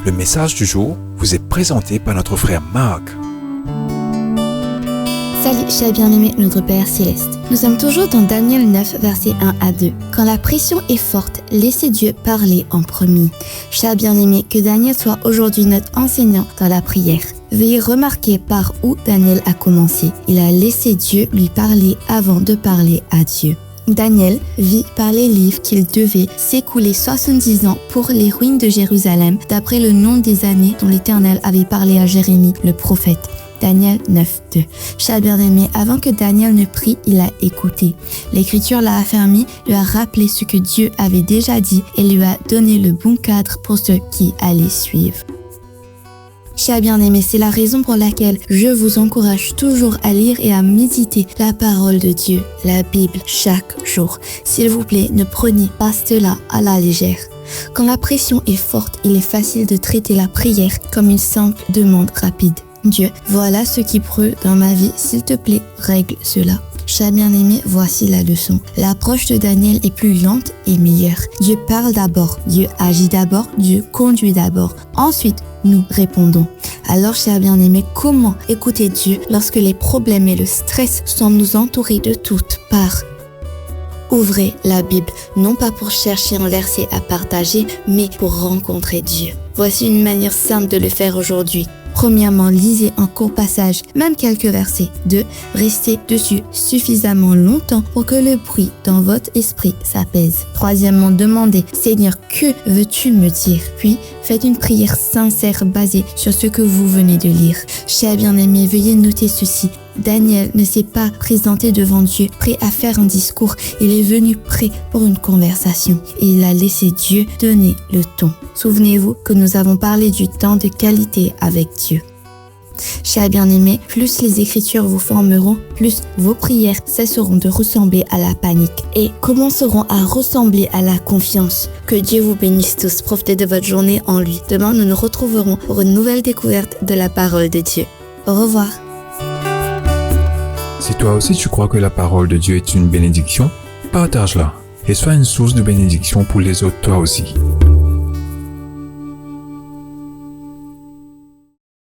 Le message du jour vous est présenté par notre frère Marc. Salut, chers bien-aimés, notre Père Céleste. Nous sommes toujours dans Daniel 9, versets 1 à 2. Quand la pression est forte, laissez Dieu parler en premier. Chers bien-aimés, que Daniel soit aujourd'hui notre enseignant dans la prière. Veuillez remarquer par où Daniel a commencé. Il a laissé Dieu lui parler avant de parler à Dieu. Daniel vit par les livres qu'il devait s'écouler 70 ans pour les ruines de Jérusalem, d'après le nombre des années dont l'Éternel avait parlé à Jérémie, le prophète. Daniel 9, 2. Cher bien-aimé, avant que Daniel ne prie, il a écouté. L'Écriture l'a affermi, lui a rappelé ce que Dieu avait déjà dit et lui a donné le bon cadre pour ceux qui allaient suivre. Cher bien-aimé, c'est la raison pour laquelle je vous encourage toujours à lire et à méditer la parole de Dieu, la Bible, chaque jour. S'il vous plaît, ne prenez pas cela à la légère. Quand la pression est forte, il est facile de traiter la prière comme une simple demande rapide. Dieu, voilà ce qui brûle dans ma vie, s'il te plaît, règle cela. Cher bien-aimé, voici la leçon. L'approche de Daniel est plus lente et meilleure. Dieu parle d'abord, Dieu agit d'abord, Dieu conduit d'abord. Ensuite, nous répondons. Alors, cher bien-aimé, comment écouter Dieu lorsque les problèmes et le stress semblent nous entourer de toutes parts? Ouvrez la Bible, non pas pour chercher un verset à partager, mais pour rencontrer Dieu. Voici une manière simple de le faire aujourd'hui. Premièrement, lisez un court passage, même quelques versets. 2. Restez dessus suffisamment longtemps pour que le bruit dans votre esprit s'apaise. Troisièmement, demandez, Seigneur, que veux-tu me dire? Puis, faites une prière sincère basée sur ce que vous venez de lire. Chers bien-aimés, veuillez noter ceci. Daniel ne s'est pas présenté devant Dieu, prêt à faire un discours. Il est venu prêt pour une conversation. Et il a laissé Dieu donner le ton. Souvenez-vous que nous avons parlé du temps de qualité avec Dieu. Chers bien-aimés, plus les Écritures vous formeront, plus vos prières cesseront de ressembler à la panique et commenceront à ressembler à la confiance. Que Dieu vous bénisse tous. Profitez de votre journée en lui. Demain, nous nous retrouverons pour une nouvelle découverte de la parole de Dieu. Au revoir. Si toi aussi tu crois que la parole de Dieu est une bénédiction, partage-la et sois une source de bénédiction pour les autres toi aussi.